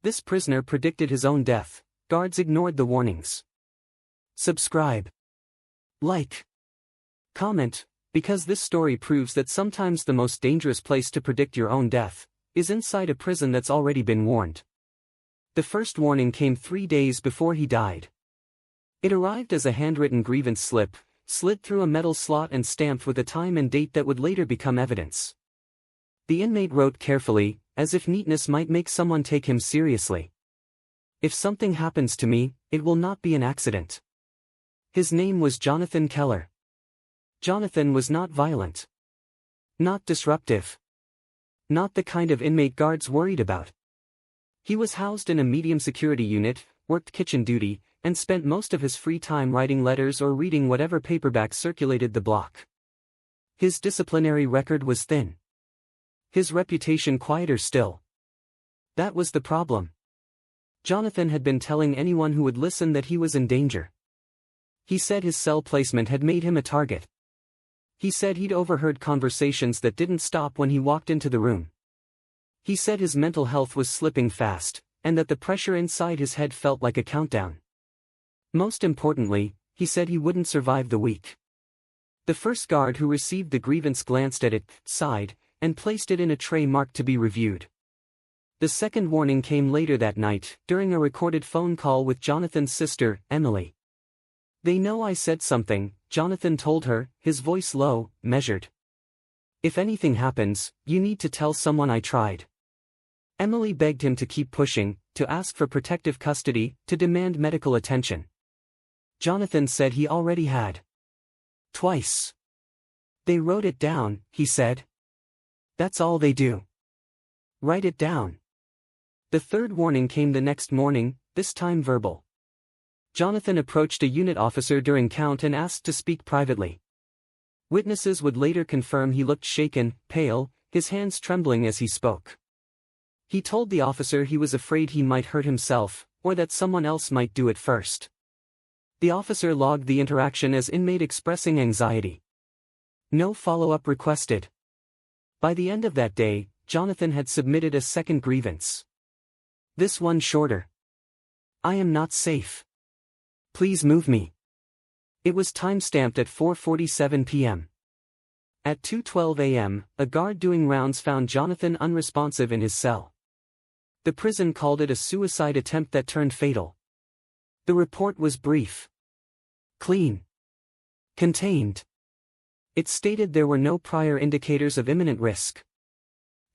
This prisoner predicted his own death. Guards ignored the warnings. Subscribe. Like. Comment, because this story proves that sometimes the most dangerous place to predict your own death is inside a prison that's already been warned. The first warning came 3 days before he died. It arrived as a handwritten grievance slip, slid through a metal slot and stamped with a time and date that would later become evidence. The inmate wrote carefully, as if neatness might make someone take him seriously. "If something happens to me, it will not be an accident." His name was Jonathan Keller. Jonathan was not violent. Not disruptive. Not the kind of inmate guards worried about. He was housed in a medium security unit, worked kitchen duty, and spent most of his free time writing letters or reading whatever paperback circulated the block. His disciplinary record was thin. His reputation quieter still. That was the problem. Jonathan had been telling anyone who would listen that he was in danger. He said his cell placement had made him a target. He said he'd overheard conversations that didn't stop when he walked into the room. He said his mental health was slipping fast, and that the pressure inside his head felt like a countdown. Most importantly, he said he wouldn't survive the week. The first guard who received the grievance glanced at it, sighed, and placed it in a tray marked to be reviewed. The second warning came later that night, during a recorded phone call with Jonathan's sister, Emily. "They know I said something," Jonathan told her, his voice low, measured. "If anything happens, you need to tell someone I tried." Emily begged him to keep pushing, to ask for protective custody, to demand medical attention. Jonathan said he already had. Twice. "They wrote it down," he said. "That's all they do. Write it down." The third warning came the next morning, this time verbal. Jonathan approached a unit officer during count and asked to speak privately. Witnesses would later confirm he looked shaken, pale, his hands trembling as he spoke. He told the officer he was afraid he might hurt himself, or that someone else might do it first. The officer logged the interaction as inmate expressing anxiety. No follow-up requested. By the end of that day, Jonathan had submitted a second grievance. This one shorter. "I am not safe. Please move me." It was time-stamped at 4:47 p.m. At 2:12 a.m., a guard doing rounds found Jonathan unresponsive in his cell. The prison called it a suicide attempt that turned fatal. The report was brief. Clean. Contained. It stated there were no prior indicators of imminent risk.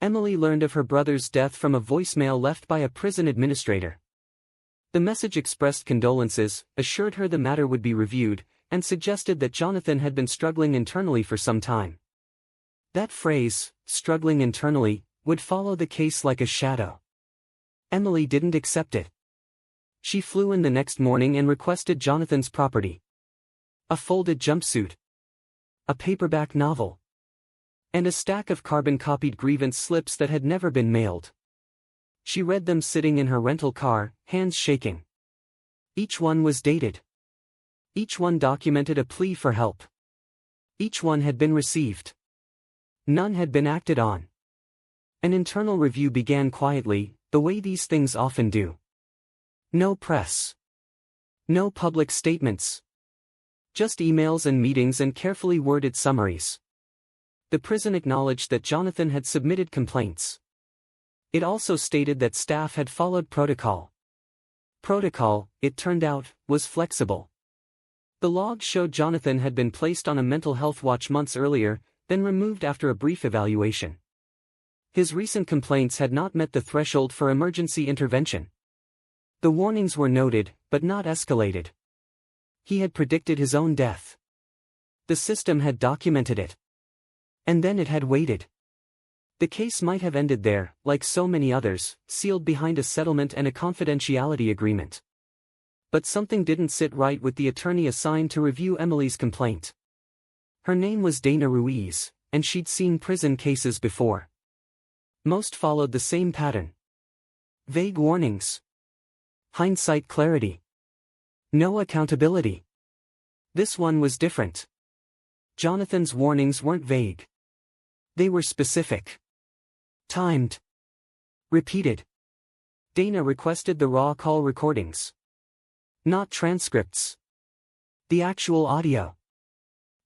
Emily learned of her brother's death from a voicemail left by a prison administrator. The message expressed condolences, assured her the matter would be reviewed, and suggested that Jonathan had been struggling internally for some time. That phrase, struggling internally, would follow the case like a shadow. Emily didn't accept it. She flew in the next morning and requested Jonathan's property. A folded jumpsuit. A paperback novel. And a stack of carbon-copied grievance slips that had never been mailed. She read them sitting in her rental car, hands shaking. Each one was dated. Each one documented a plea for help. Each one had been received. None had been acted on. An internal review began quietly, the way these things often do. No press. No public statements. Just emails and meetings and carefully worded summaries. The prison acknowledged that Jonathan had submitted complaints. It also stated that staff had followed protocol. Protocol, it turned out, was flexible. The log showed Jonathan had been placed on a mental health watch months earlier, then removed after a brief evaluation. His recent complaints had not met the threshold for emergency intervention. The warnings were noted, but not escalated. He had predicted his own death. The system had documented it. And then it had waited. The case might have ended there, like so many others, sealed behind a settlement and a confidentiality agreement. But something didn't sit right with the attorney assigned to review Emily's complaint. Her name was Dana Ruiz, and she'd seen prison cases before. Most followed the same pattern. Vague warnings. Hindsight clarity. No accountability. This one was different. Jonathan's warnings weren't vague. They were specific. Timed. Repeated. Dana requested the raw call recordings. Not transcripts. The actual audio.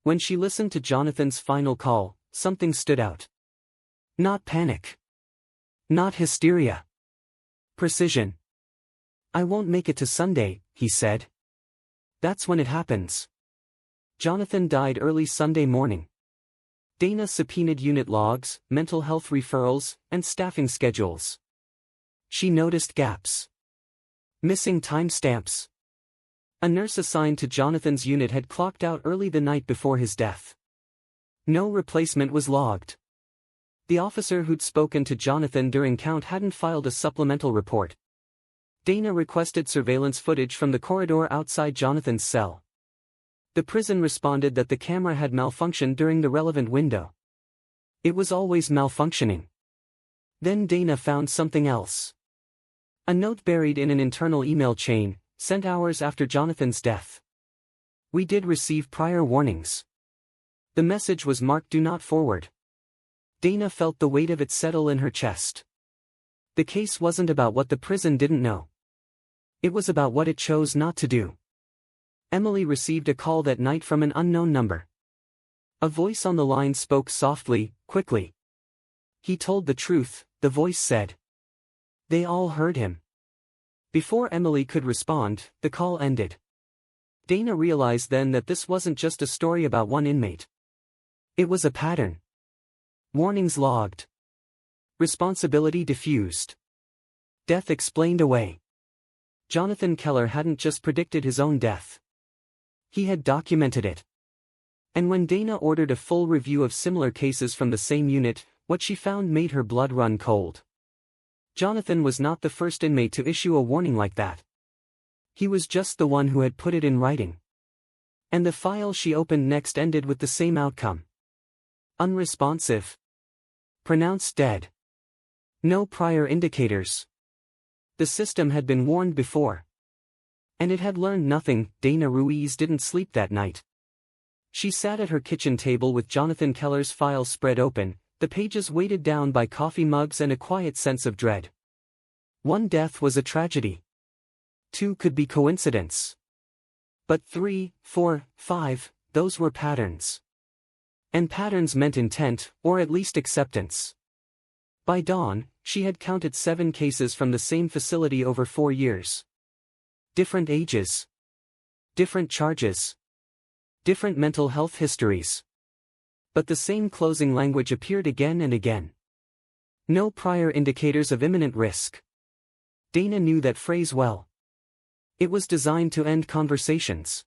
When she listened to Jonathan's final call, something stood out. Not panic. Not hysteria. Precision. "I won't make it to Sunday," he said. "That's when it happens." Jonathan died early Sunday morning. Dana subpoenaed unit logs, mental health referrals, and staffing schedules. She noticed gaps. Missing timestamps. A nurse assigned to Jonathan's unit had clocked out early the night before his death. No replacement was logged. The officer who'd spoken to Jonathan during count hadn't filed a supplemental report. Dana requested surveillance footage from the corridor outside Jonathan's cell. The prison responded that the camera had malfunctioned during the relevant window. It was always malfunctioning. Then Dana found something else. A note buried in an internal email chain, sent hours after Jonathan's death. "We did receive prior warnings." The message was marked "Do Not Forward." Dana felt the weight of it settle in her chest. The case wasn't about what the prison didn't know. It was about what it chose not to do. Emily received a call that night from an unknown number. A voice on the line spoke softly, quickly. "He told the truth," the voice said. They all heard him. Before Emily could respond, the call ended. Dana realized then that this wasn't just a story about one inmate. It was a pattern. Warnings logged. Responsibility diffused. Death explained away. Jonathan Keller hadn't just predicted his own death. He had documented it. And when Dana ordered a full review of similar cases from the same unit, what she found made her blood run cold. Jonathan was not the first inmate to issue a warning like that. He was just the one who had put it in writing. And the file she opened next ended with the same outcome. Unresponsive. Pronounced dead. No prior indicators. The system had been warned before. And it had learned nothing. Dana Ruiz didn't sleep that night. She sat at her kitchen table with Jonathan Keller's file spread open, the pages weighted down by coffee mugs and a quiet sense of dread. One death was a tragedy. Two could be coincidence. But 3, 4, 5, those were patterns. And patterns meant intent, or at least acceptance. By dawn, she had counted 7 cases from the same facility over 4 years. Different ages. Different charges. Different mental health histories. But the same closing language appeared again and again. No prior indicators of imminent risk. Dana knew that phrase well. It was designed to end conversations.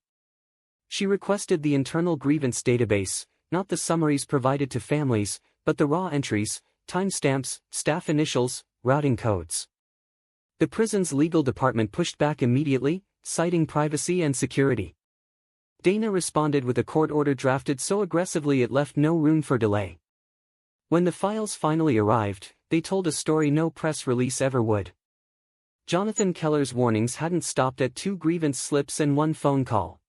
She requested the internal grievance database, not the summaries provided to families, but the raw entries, timestamps, staff initials, routing codes. The prison's legal department pushed back immediately, citing privacy and security. Dana responded with a court order drafted so aggressively it left no room for delay. When the files finally arrived, they told a story no press release ever would. Jonathan Keller's warnings hadn't stopped at 2 grievance slips and 1 phone call.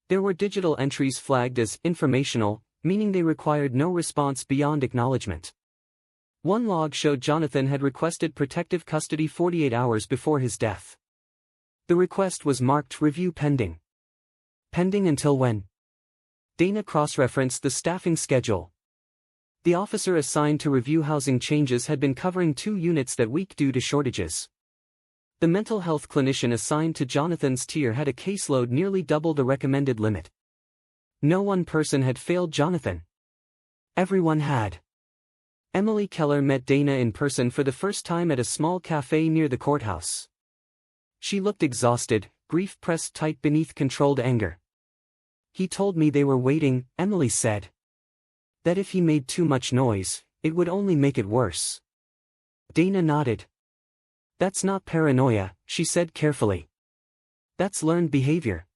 There were digital entries flagged as informational, meaning they required no response beyond acknowledgement. One log showed Jonathan had requested protective custody 48 hours before his death. The request was marked "Review Pending." Pending until when? Dana cross-referenced the staffing schedule. The officer assigned to review housing changes had been covering 2 units that week due to shortages. The mental health clinician assigned to Jonathan's tier had a caseload nearly double the recommended limit. No one person had failed Jonathan. Everyone had. Emily Keller met Dana in person for the first time at a small cafe near the courthouse. She looked exhausted, grief pressed tight beneath controlled anger. "He told me they were waiting," Emily said. "That if he made too much noise, it would only make it worse." Dana nodded. "That's not paranoia," she said carefully. "That's learned behavior."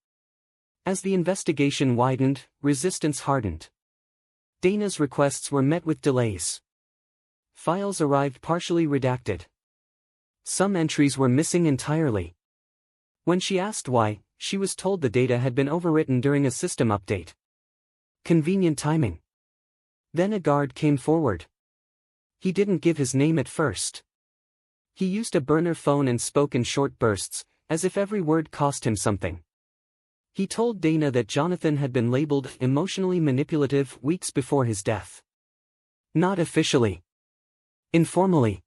As the investigation widened, resistance hardened. Dana's requests were met with delays. Files arrived partially redacted. Some entries were missing entirely. When she asked why, she was told the data had been overwritten during a system update. Convenient timing. Then a guard came forward. He didn't give his name at first. He used a burner phone and spoke in short bursts, as if every word cost him something. He told Dana that Jonathan had been labeled emotionally manipulative weeks before his death. Not officially. Informally.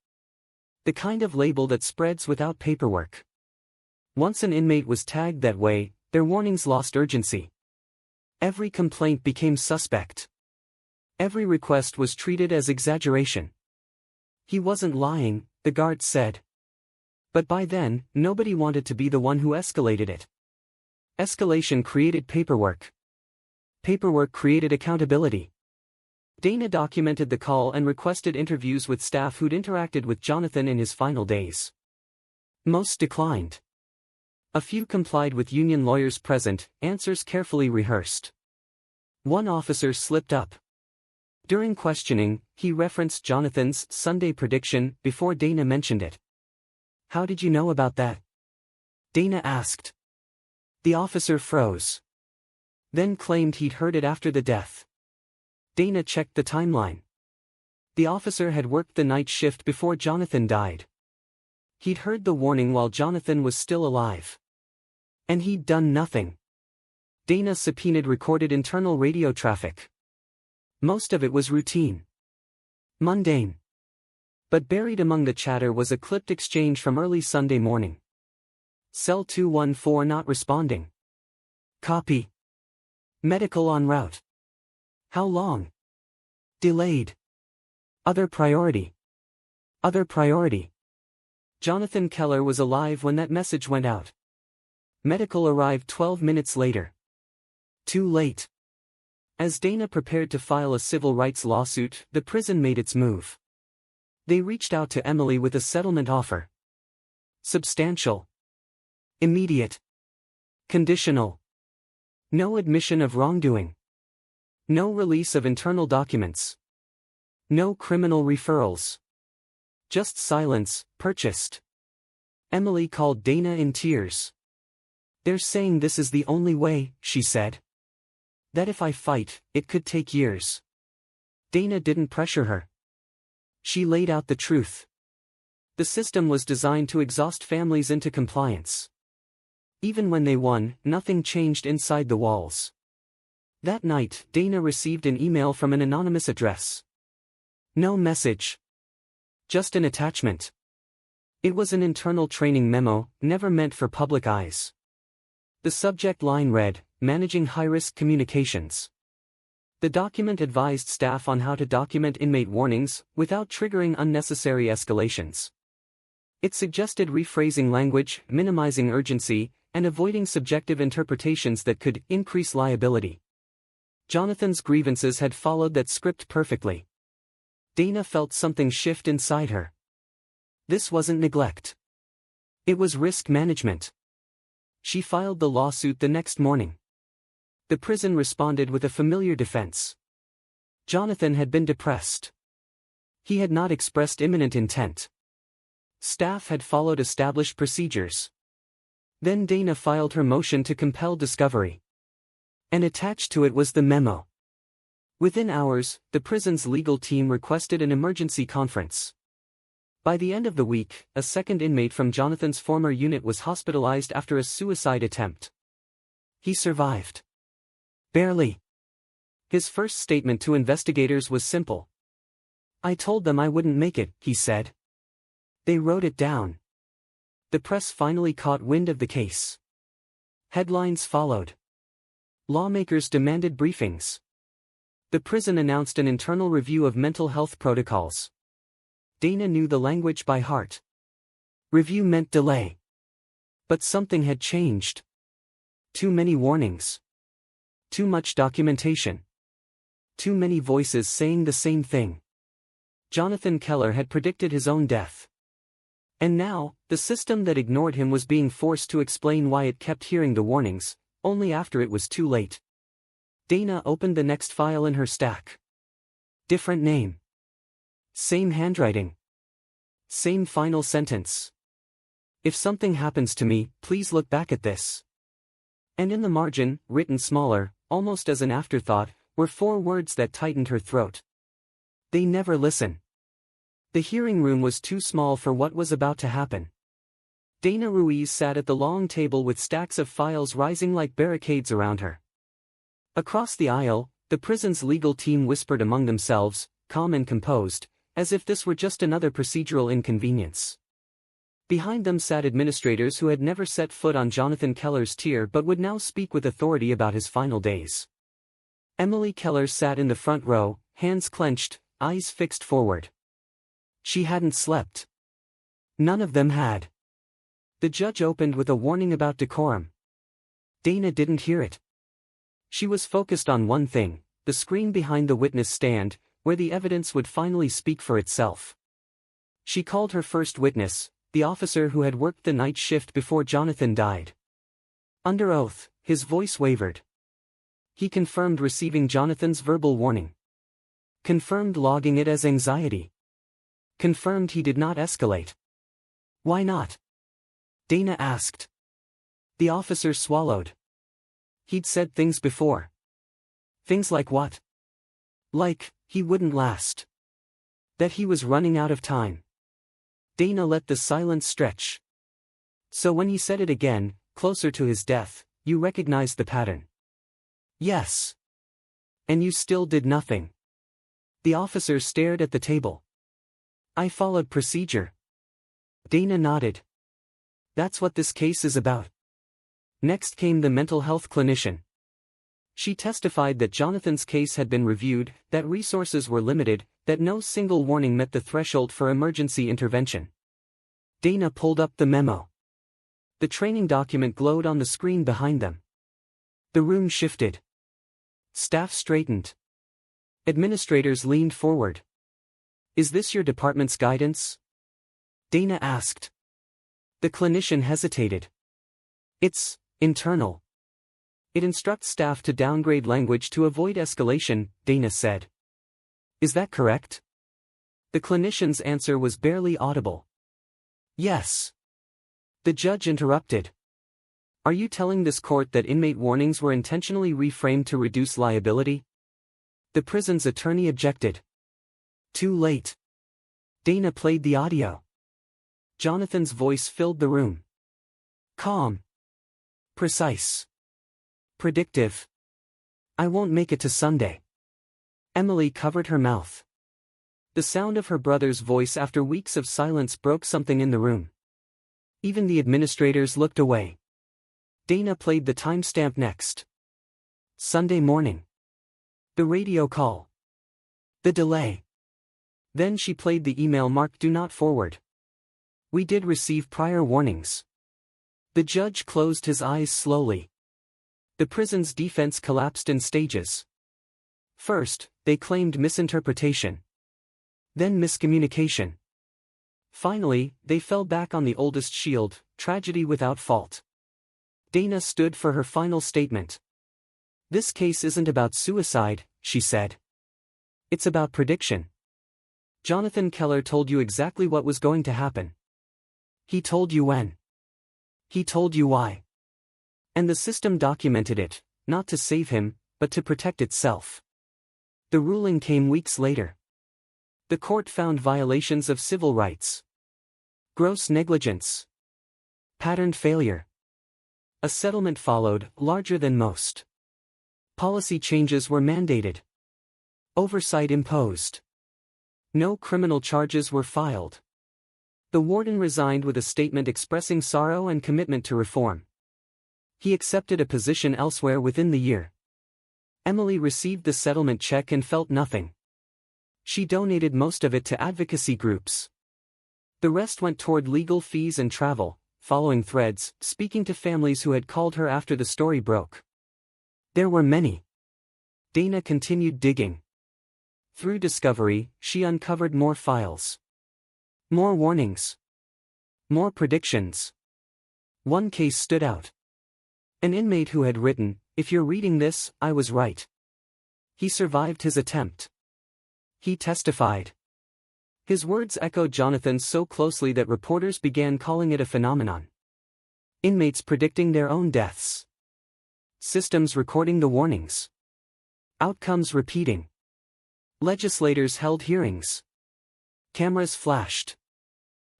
The kind of label that spreads without paperwork. Once an inmate was tagged that way, their warnings lost urgency. Every complaint became suspect. Every request was treated as exaggeration. He wasn't lying, the guards said. But by then, nobody wanted to be the one who escalated it. Escalation created paperwork. Paperwork created accountability. Dana documented the call and requested interviews with staff who'd interacted with Jonathan in his final days. Most declined. A few complied with union lawyers present, answers carefully rehearsed. One officer slipped up. During questioning, he referenced Jonathan's Sunday prediction before Dana mentioned it. "How did you know about that?" Dana asked. The officer froze. Then claimed he'd heard it after the death. Dana checked the timeline. The officer had worked the night shift before Jonathan died. He'd heard the warning while Jonathan was still alive. And he'd done nothing. Dana subpoenaed recorded internal radio traffic. Most of it was routine. Mundane. But buried among the chatter was a clipped exchange from early Sunday morning. Cell 214 not responding. Copy. Medical en route. How long? Delayed. Other priority. Other priority. Jonathan Keller was alive when that message went out. Medical arrived 12 minutes later. Too late. As Dana prepared to file a civil rights lawsuit, the prison made its move. They reached out to Emily with a settlement offer. Substantial. Immediate. Conditional. No admission of wrongdoing. No release of internal documents. No criminal referrals. Just silence, purchased. Emily called Dana in tears. "They're saying this is the only way," she said. "That if I fight, it could take years." Dana didn't pressure her. She laid out the truth. The system was designed to exhaust families into compliance. Even when they won, nothing changed inside the walls. That night, Dana received an email from an anonymous address. No message. Just an attachment. It was an internal training memo, never meant for public eyes. The subject line read, "Managing High-Risk Communications." The document advised staff on how to document inmate warnings, without triggering unnecessary escalations. It suggested rephrasing language, minimizing urgency, and avoiding subjective interpretations that could increase liability. Jonathan's grievances had followed that script perfectly. Dana felt something shift inside her. This wasn't neglect. It was risk management. She filed the lawsuit the next morning. The prison responded with a familiar defense. Jonathan had been depressed. He had not expressed imminent intent. Staff had followed established procedures. Then Dana filed her motion to compel discovery. And attached to it was the memo. Within hours, the prison's legal team requested an emergency conference. By the end of the week, a second inmate from Jonathan's former unit was hospitalized after a suicide attempt. He survived. Barely. His first statement to investigators was simple. "I told them I wouldn't make it," he said. They wrote it down. The press finally caught wind of the case. Headlines followed. Lawmakers demanded briefings. The prison announced an internal review of mental health protocols. Dana knew the language by heart. Review meant delay. But something had changed. Too many warnings. Too much documentation. Too many voices saying the same thing. Jonathan Keller had predicted his own death. And now, the system that ignored him was being forced to explain why it kept hearing the warnings, only after it was too late. Dana opened the next file in her stack. Different name. Same handwriting. Same final sentence. "If something happens to me, please look back at this." And in the margin, written smaller, almost as an afterthought, were 4 words that tightened her throat. They never listen. The hearing room was too small for what was about to happen. Dana Ruiz sat at the long table with stacks of files rising like barricades around her. Across the aisle, the prison's legal team whispered among themselves, calm and composed, as if this were just another procedural inconvenience. Behind them sat administrators who had never set foot on Jonathan Keller's tier but would now speak with authority about his final days. Emily Keller sat in the front row, hands clenched, eyes fixed forward. She hadn't slept. None of them had. The judge opened with a warning about decorum. Dana didn't hear it. She was focused on one thing, the screen behind the witness stand, where the evidence would finally speak for itself. She called her first witness, the officer who had worked the night shift before Jonathan died. Under oath, his voice wavered. He confirmed receiving Jonathan's verbal warning. Confirmed logging it as anxiety. Confirmed he did not escalate. Why not? Dana asked. The officer swallowed. He'd said things before. Things like what? Like, he wouldn't last. That he was running out of time. Dana let the silence stretch. So when he said it again, closer to his death, you recognized the pattern. Yes. And you still did nothing. The officer stared at the table. I followed procedure. Dana nodded. That's what this case is about. Next came the mental health clinician. She testified that Jonathan's case had been reviewed, that resources were limited, that no single warning met the threshold for emergency intervention. Dana pulled up the memo. The training document glowed on the screen behind them. The room shifted. Staff straightened. Administrators leaned forward. Is this your department's guidance? Dana asked. The clinician hesitated. It's internal. It instructs staff to downgrade language to avoid escalation, Dana said. Is that correct? The clinician's answer was barely audible. Yes. The judge interrupted. Are you telling this court that inmate warnings were intentionally reframed to reduce liability? The prison's attorney objected. Too late. Dana played the audio. Jonathan's voice filled the room. Calm. Precise. Predictive. I won't make it to Sunday. Emily covered her mouth. The sound of her brother's voice after weeks of silence broke something in the room. Even the administrators looked away. Dana played the timestamp next. Sunday morning. The radio call. The delay. Then she played the email marked "Do Not Forward." We did receive prior warnings. The judge closed his eyes slowly. The prison's defense collapsed in stages. First, they claimed misinterpretation. Then miscommunication. Finally, they fell back on the oldest shield, tragedy without fault. Dana stood for her final statement. This case isn't about suicide, she said. It's about prediction. Jonathan Keller told you exactly what was going to happen. He told you when. He told you why. And the system documented it, not to save him, but to protect itself. The ruling came weeks later. The court found violations of civil rights. Gross negligence. Patterned failure. A settlement followed, larger than most. Policy changes were mandated. Oversight imposed. No criminal charges were filed. The warden resigned with a statement expressing sorrow and commitment to reform. He accepted a position elsewhere within the year. Emily received the settlement check and felt nothing. She donated most of it to advocacy groups. The rest went toward legal fees and travel, following threads, speaking to families who had called her after the story broke. There were many. Dana continued digging. Through discovery, she uncovered more files. More warnings. More predictions. One case stood out. An inmate who had written, "If you're reading this, I was right." He survived his attempt. He testified. His words echoed Jonathan's so closely that reporters began calling it a phenomenon. Inmates predicting their own deaths. Systems recording the warnings. Outcomes repeating. Legislators held hearings. Cameras flashed.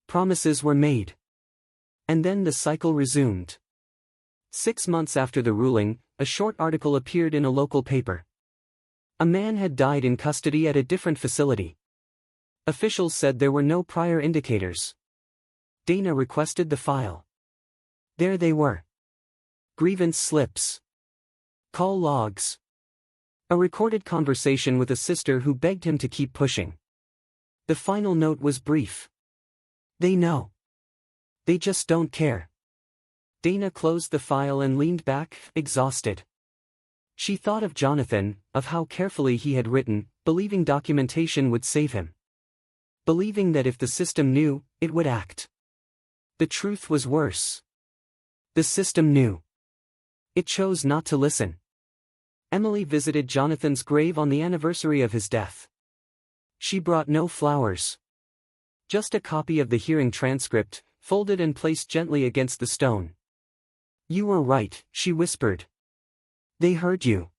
Promises were made. And then the cycle resumed. 6 months after the ruling, a short article appeared in a local paper. A man had died in custody at a different facility. Officials said there were no prior indicators. Dana requested the file. There they were. Grievance slips. Call logs. A recorded conversation with a sister who begged him to keep pushing. The final note was brief. They know. They just don't care. Dana closed the file and leaned back, exhausted. She thought of Jonathan, of how carefully he had written, believing documentation would save him. Believing that if the system knew, it would act. The truth was worse. The system knew. It chose not to listen. Emily visited Jonathan's grave on the anniversary of his death. She brought no flowers. Just a copy of the hearing transcript, folded and placed gently against the stone. "You were right," she whispered. "They heard you."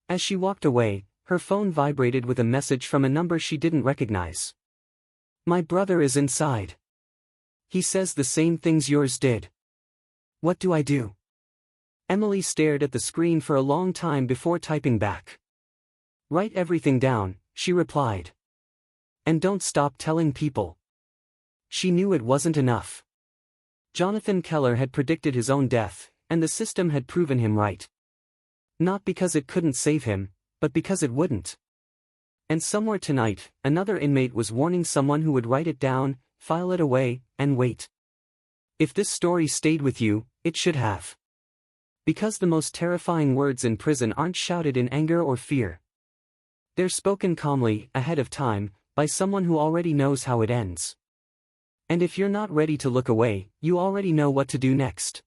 As she walked away, her phone vibrated with a message from a number she didn't recognize. "My brother is inside. He says the same things yours did. What do I do?" Emily stared at the screen for a long time before typing back. "Write everything down," she replied. "And don't stop telling people." She knew it wasn't enough. Jonathan Keller had predicted his own death, and the system had proven him right. Not because it couldn't save him, but because it wouldn't. And somewhere tonight, another inmate was warning someone who would write it down, file it away, and wait. If this story stayed with you, it should have. Because the most terrifying words in prison aren't shouted in anger or fear. They're spoken calmly, ahead of time, by someone who already knows how it ends. And if you're not ready to look away, you already know what to do next.